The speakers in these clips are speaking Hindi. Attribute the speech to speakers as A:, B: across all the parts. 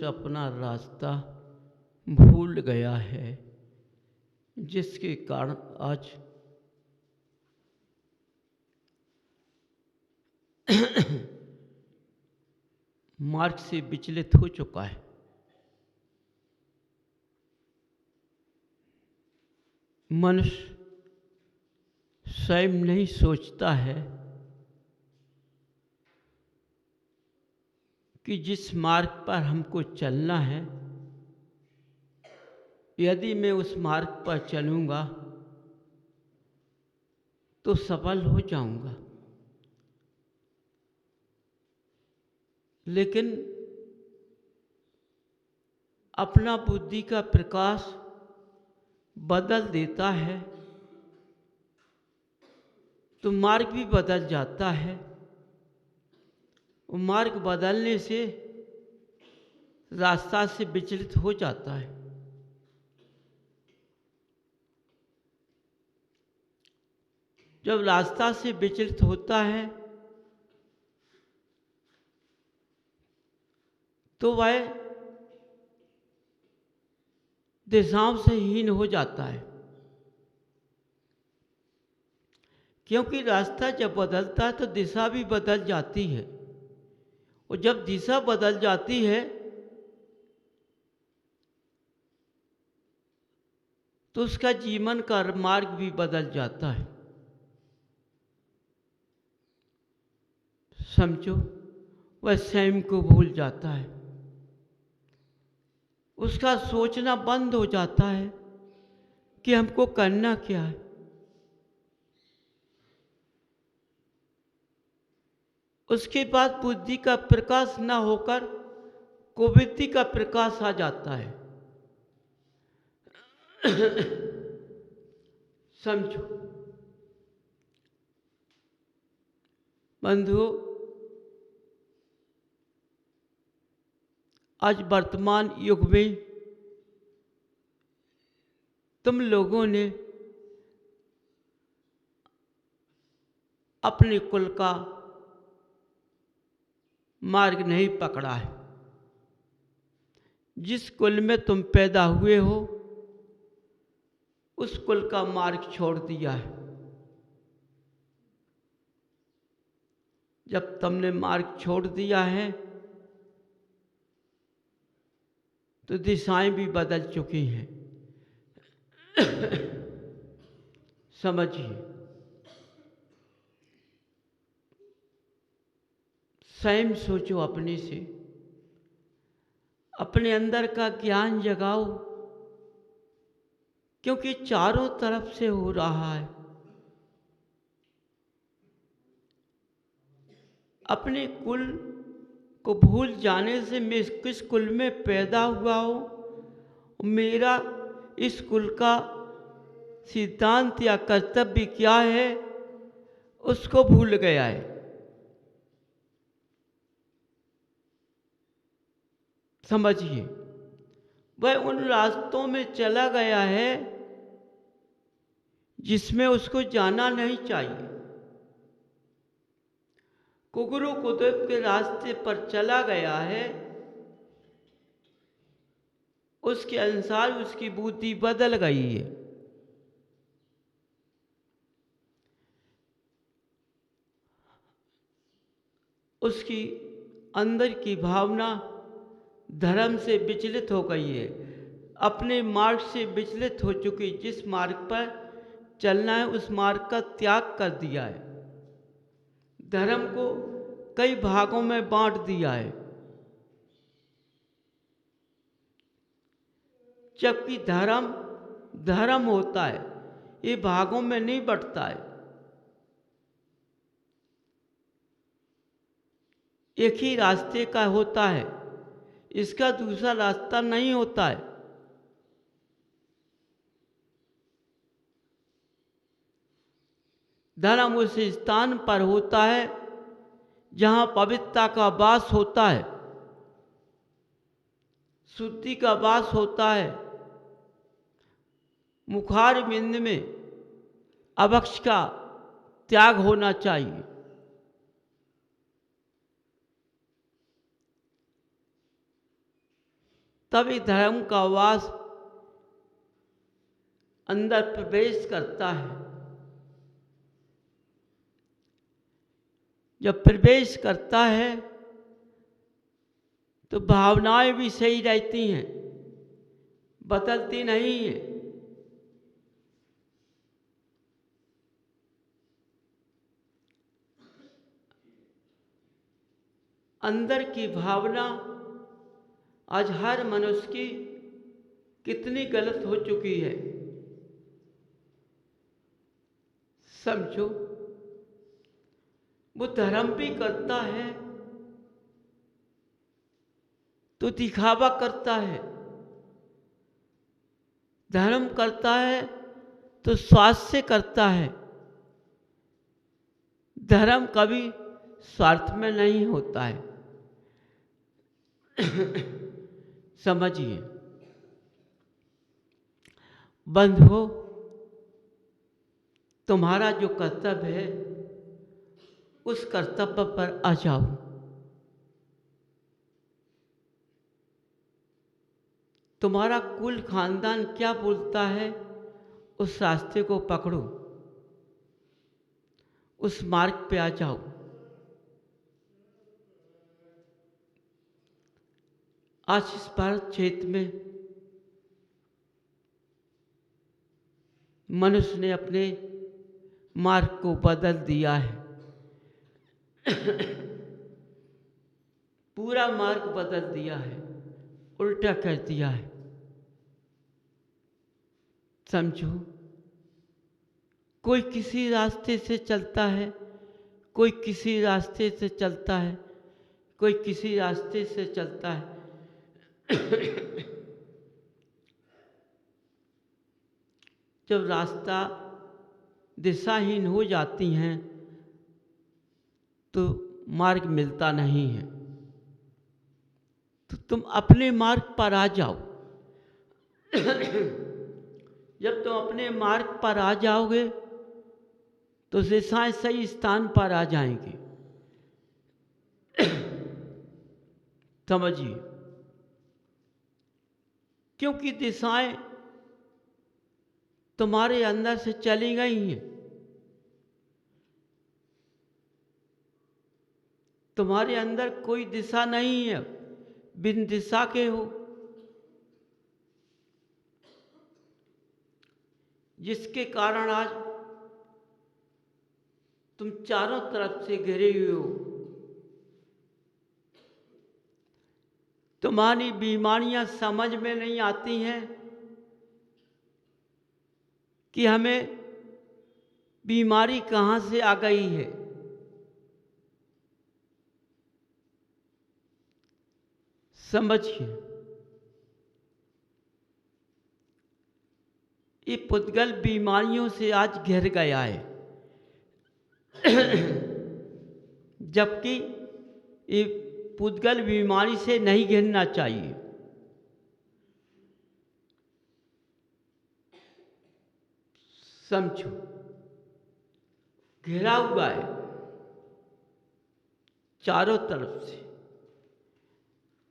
A: अपना रास्ता भूल गया है, जिसके कारण आज मार्ग से विचलित हो चुका है। मनुष्य स्वयं नहीं सोचता है कि जिस मार्ग पर हमको चलना है, यदि मैं उस मार्ग पर चलूँगा तो सफल हो जाऊँगा। लेकिन अपना बुद्धि का प्रकाश बदल देता है तो मार्ग भी बदल जाता है। वो मार्ग बदलने से रास्ता से विचलित हो जाता है। जब रास्ता से विचलित होता है तो वह दिशाओं से हीन हो जाता है, क्योंकि रास्ता जब बदलता है तो दिशा भी बदल जाती है, और जब दिशा बदल जाती है तो उसका जीवन का मार्ग भी बदल जाता है। समझो, वह स्वयं को भूल जाता है, उसका सोचना बंद हो जाता है कि हमको करना क्या है। उसके बाद बुद्धि का प्रकाश न होकर कुबुद्धि का प्रकाश आ जाता है। समझो बंधुओं, आज वर्तमान युग में तुम लोगों ने अपने कुल का मार्ग नहीं पकड़ा है। जिस कुल में तुम पैदा हुए हो उस कुल का मार्ग छोड़ दिया है। जब तुमने मार्ग छोड़ दिया है तो दिशाएं भी बदल चुकी हैं। समझिए, स्वयं सोचो, अपने से अपने अंदर का ज्ञान जगाओ, क्योंकि चारों तरफ से हो रहा है। अपने कुल को भूल जाने से मैं किस कुल में पैदा हुआ हूँ, मेरा इस कुल का सिद्धांत या कर्तव्य क्या है, उसको भूल गया है। समझिए, वह उन रास्तों में चला गया है जिसमें उसको जाना नहीं चाहिए। कुगुरु कुतुब के रास्ते पर चला गया है, उसके अनुसार उसकी बुद्धि बदल गई है। उसकी अंदर की भावना धर्म से विचलित हो गई है, अपने मार्ग से विचलित हो चुकी। जिस मार्ग पर चलना है उस मार्ग का त्याग कर दिया है, धर्म को कई भागों में बांट दिया है, जबकि धर्म धर्म होता है, ये भागों में नहीं बंटता है। एक ही रास्ते का होता है, इसका दूसरा रास्ता नहीं होता है। धर्म उस स्थान पर होता है जहाँ पवित्रता का वास होता है, शुद्धि का वास होता है, मुखार बिंद में अभक्ष का त्याग होना चाहिए। तभी धर्म का वास अंदर प्रवेश करता है। जब प्रवेश करता है तो भावनाएं भी सही रहती हैं, बदलती नहीं हैं। अंदर की भावना आज हर मनुष्य की कितनी गलत हो चुकी है, समझो। वो धर्म भी करता है तो दिखावा करता है, धर्म करता है तो स्वार्थ से करता है। धर्म कभी स्वार्थ में नहीं होता है, समझिए। बंधुओं, तुम्हारा जो कर्तव्य है उस कर्तव्य पर आ जाओ। तुम्हारा कुल खानदान क्या बोलता है उस रास्ते को पकड़ो, उस मार्ग पे आ जाओ। आज इस भारत क्षेत्र में मनुष्य ने अपने मार्ग को बदल दिया है। पूरा मार्ग बदल दिया है, उल्टा कर दिया है, समझो। कोई किसी रास्ते से चलता है, कोई किसी रास्ते से चलता है, कोई किसी रास्ते से चलता है। जब रास्ता दिशाहीन हो जाती हैं तो मार्ग मिलता नहीं है। तो तुम अपने मार्ग पर आ जाओ। जब तुम अपने मार्ग पर आ जाओगे तो दिशाएं सही स्थान पर आ जाएंगी, समझिए। क्योंकि दिशाएं तुम्हारे अंदर से चली गई हैं। तुम्हारे अंदर कोई दिशा नहीं है, बिन दिशा के हो, जिसके कारण आज तुम चारों तरफ से घिरे हुए हो। तुम्हारी बीमारियां समझ में नहीं आती हैं कि हमें बीमारी कहाँ से आ गई है। समझिए, ये पुद्गल बीमारियों से आज घिर गया है। जबकि ये पुद्गल बीमारी से नहीं घिरना चाहिए। समझो, घिरा हुआ है चारों तरफ से।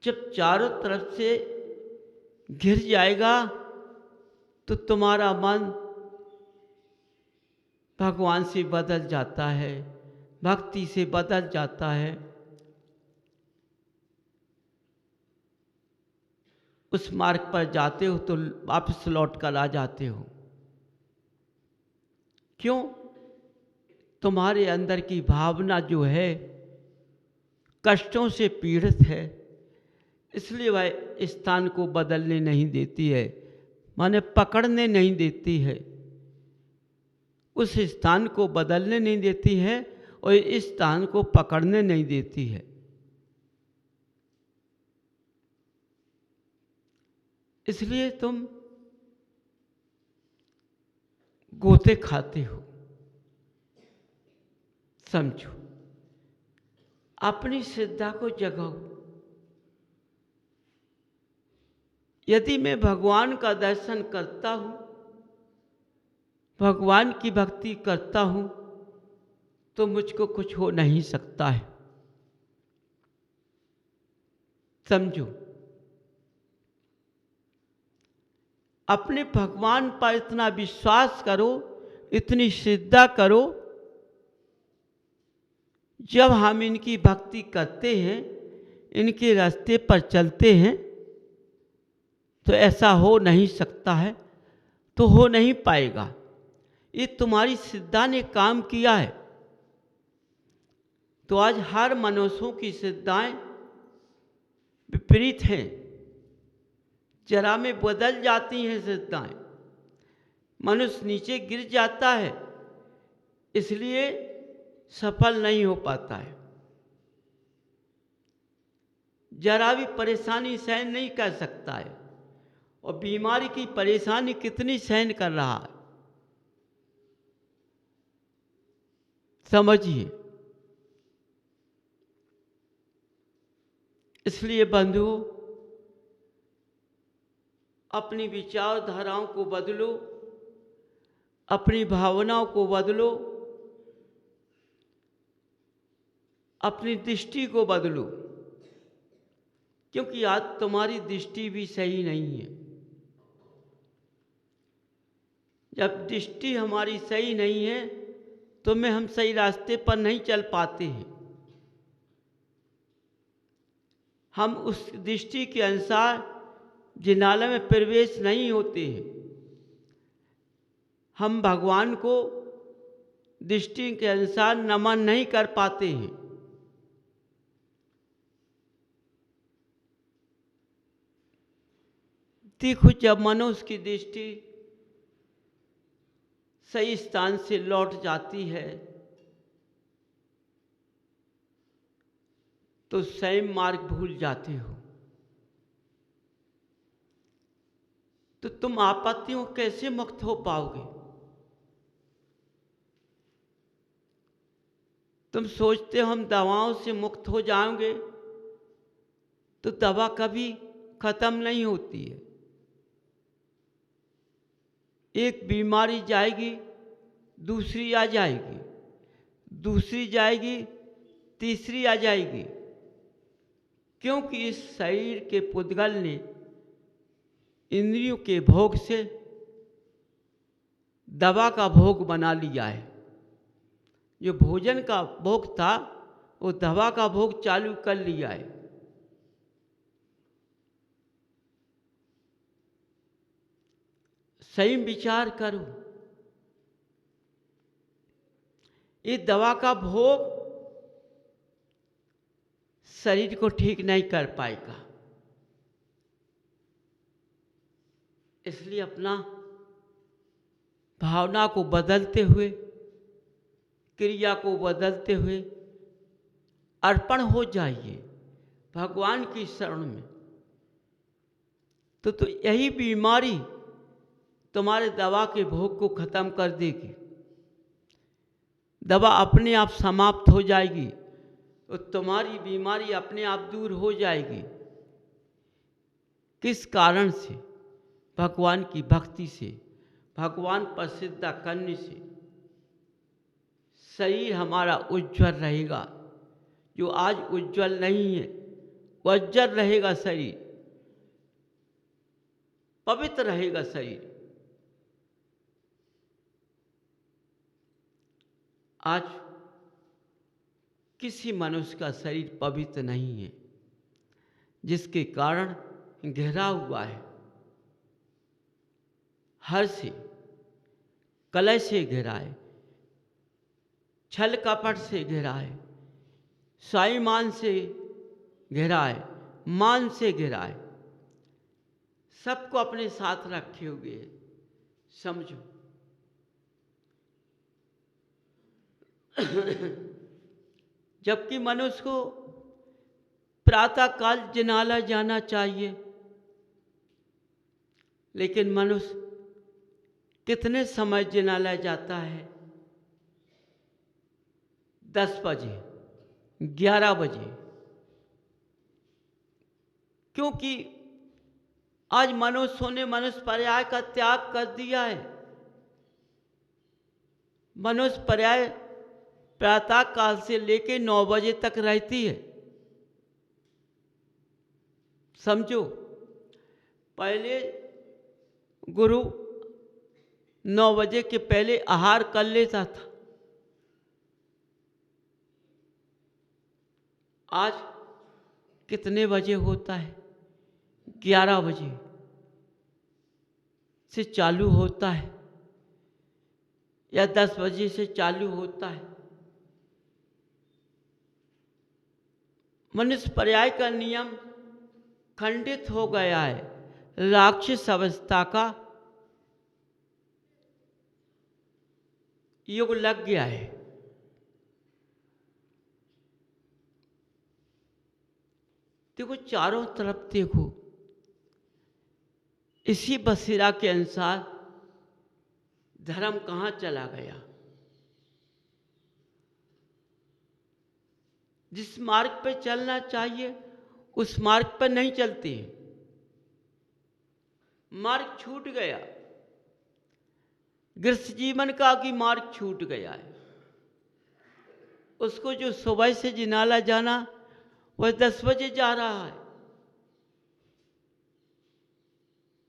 A: जब चारों तरफ से घिर जाएगा तो तुम्हारा मन भगवान से बदल जाता है, भक्ति से बदल जाता है। उस मार्ग पर जाते हो तो वापस लौट कर आ जाते हो। क्यों? तुम्हारे अंदर की भावना जो है कष्टों से पीड़ित है, इसलिए वह स्थान को बदलने नहीं देती है, माने पकड़ने नहीं देती है। उस स्थान को बदलने नहीं देती है और इस स्थान को पकड़ने नहीं देती है। इसलिए तुम गोते खाते हो। समझो, अपनी श्रद्धा को जगाओ। यदि मैं भगवान का दर्शन करता हूं, भगवान की भक्ति करता हूं, तो मुझको कुछ हो नहीं सकता है। समझो, अपने भगवान पर इतना विश्वास करो, इतनी श्रद्धा करो। जब हम इनकी भक्ति करते हैं, इनके रास्ते पर चलते हैं, तो ऐसा हो नहीं सकता है, तो हो नहीं पाएगा। ये तुम्हारी श्रद्धा ने काम किया है। तो आज हर मनुष्यों की श्रद्धाएं विपरीत हैं, जरा में बदल जाती हैं श्रद्धाएं। मनुष्य नीचे गिर जाता है, इसलिए सफल नहीं हो पाता है। जरा भी परेशानी सहन नहीं कर सकता है, और बीमारी की परेशानी कितनी सहन कर रहा है, समझिए। इसलिए बंधुओं, अपनी विचारधाराओं को बदलो, अपनी भावनाओं को बदलो, अपनी दृष्टि को बदलो, क्योंकि आज तुम्हारी दृष्टि भी सही नहीं है। जब दृष्टि हमारी सही नहीं है, तो में हम सही रास्ते पर नहीं चल पाते हैं। हम उस दृष्टि के अनुसार जिनालय में प्रवेश नहीं होते हैं। हम भगवान को दृष्टि के अनुसार नमन नहीं कर पाते हैं। देखो, जब मनुष्य की दृष्टि सही स्थान से लौट जाती है, तो स्वयं मार्ग भूल जाते हो। तो तुम आपत्तियों कैसे मुक्त हो पाओगे? तुम सोचते हो हम दवाओं से मुक्त हो जाओगे, तो दवा कभी खत्म नहीं होती है। एक बीमारी जाएगी, दूसरी आ जाएगी, दूसरी जाएगी, तीसरी आ जाएगी, क्योंकि इस शरीर के पुद्गल ने इंद्रियों के भोग से दवा का भोग बना लिया है। जो भोजन का भोग था, वो दवा का भोग चालू कर लिया है। सही विचार करो, ये दवा का भोग शरीर को ठीक नहीं कर पाएगा। इसलिए अपना भावना को बदलते हुए, क्रिया को बदलते हुए अर्पण हो जाइए भगवान की शरण में। तो यही बीमारी तुम्हारे दवा के भोग को खत्म कर देगी। दवा अपने आप समाप्त हो जाएगी, तो तुम्हारी बीमारी अपने आप दूर हो जाएगी। किस कारण से? भगवान की भक्ति से, भगवान पर श्रद्धा करने से शरीर हमारा उज्जवल रहेगा। जो आज उज्जवल नहीं है, वह उज्जवल रहेगा। शरीर पवित्र रहेगा। शरीर आज किसी मनुष्य का शरीर पवित्र नहीं है, जिसके कारण घिरा हुआ है। हर से, कलह से घिरा है, छल कपट से घिरा है, स्वाभिमान से घिरा है, मान से घिरा है। सबको अपने साथ रखे हुए है, समझो। जबकि मनुष्य को प्रातःकाल जिनालय जाना चाहिए, लेकिन मनुष्य कितने समय जिनालय जाता है? 10 बजे, 11 बजे। क्योंकि आज मनुष्यों ने मनुष्य पर्याय का त्याग कर दिया है। मनुष्य पर्याय प्रातः काल से लेकर 9 बजे तक रहती है, समझो। पहले गुरु 9 बजे के पहले आहार कर लेता था। आज कितने बजे होता है? 11 बजे से चालू होता है या 10 बजे से चालू होता है। मनुष्य पर्याय का नियम खंडित हो गया है। राक्षस अवस्था का युग लग गया है। देखो, चारों तरफ देखो, इसी बसीरा के अनुसार धर्म कहाँ चला गया। जिस मार्ग पर चलना चाहिए उस मार्ग पर नहीं चलते। मार्ग छूट गया। गृहस्थ जीवन का भी मार्ग छूट गया है। उसको जो सुबह से जिनाला जाना वह 10 बजे जा रहा है।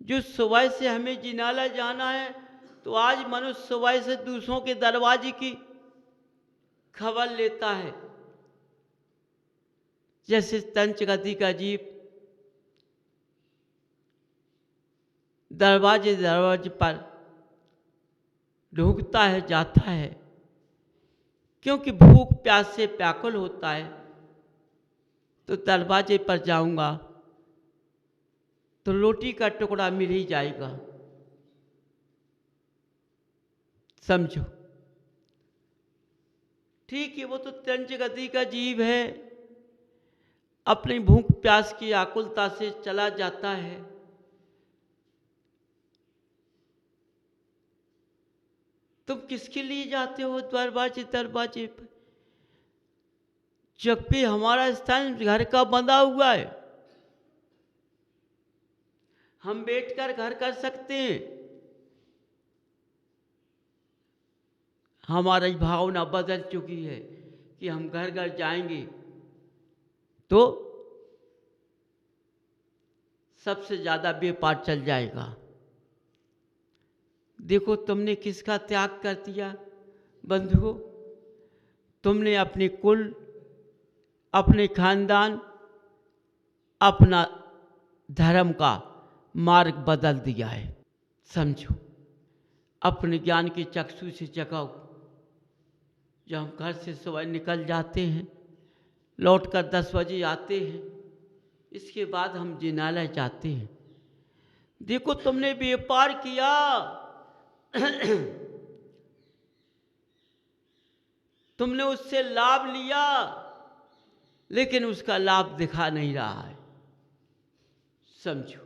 A: जो सुबह से हमें जिनाला जाना है, तो आज मनुष्य सुबह से दूसरों के दरवाजे की खबर लेता है। जैसे तंचगति का जीव दरवाजे दरवाजे पर ढूंढता है, जाता है, क्योंकि भूख प्यास से व्याकुल होता है। तो दरवाजे पर जाऊंगा तो रोटी का टुकड़ा मिल ही जाएगा। समझो, ठीक है, वो तो तंचगति का जीव है, अपनी भूख प्यास की आकुलता से चला जाता है। तुम किसके लिए जाते हो दरवाजे दरवाजे पर? जबकि हमारा स्थान घर का बंधा हुआ है। हम बैठकर घर कर सकते हैं। हमारी भावना बदल चुकी है कि हम घर घर जाएंगे तो सबसे ज़्यादा व्यापार चल जाएगा। देखो, तुमने किसका त्याग कर दिया बंधुओं? तुमने अपने कुल, अपने खानदान, अपना धर्म का मार्ग बदल दिया है। समझो, अपने ज्ञान की चक्षु से जगाओ। जब हम घर से सुबह निकल जाते हैं, लौटकर 10 बजे आते हैं, इसके बाद हम जिनालय जाते हैं। देखो, तुमने व्यापार किया तुमने उससे लाभ लिया, लेकिन उसका लाभ दिखा नहीं रहा है। समझो,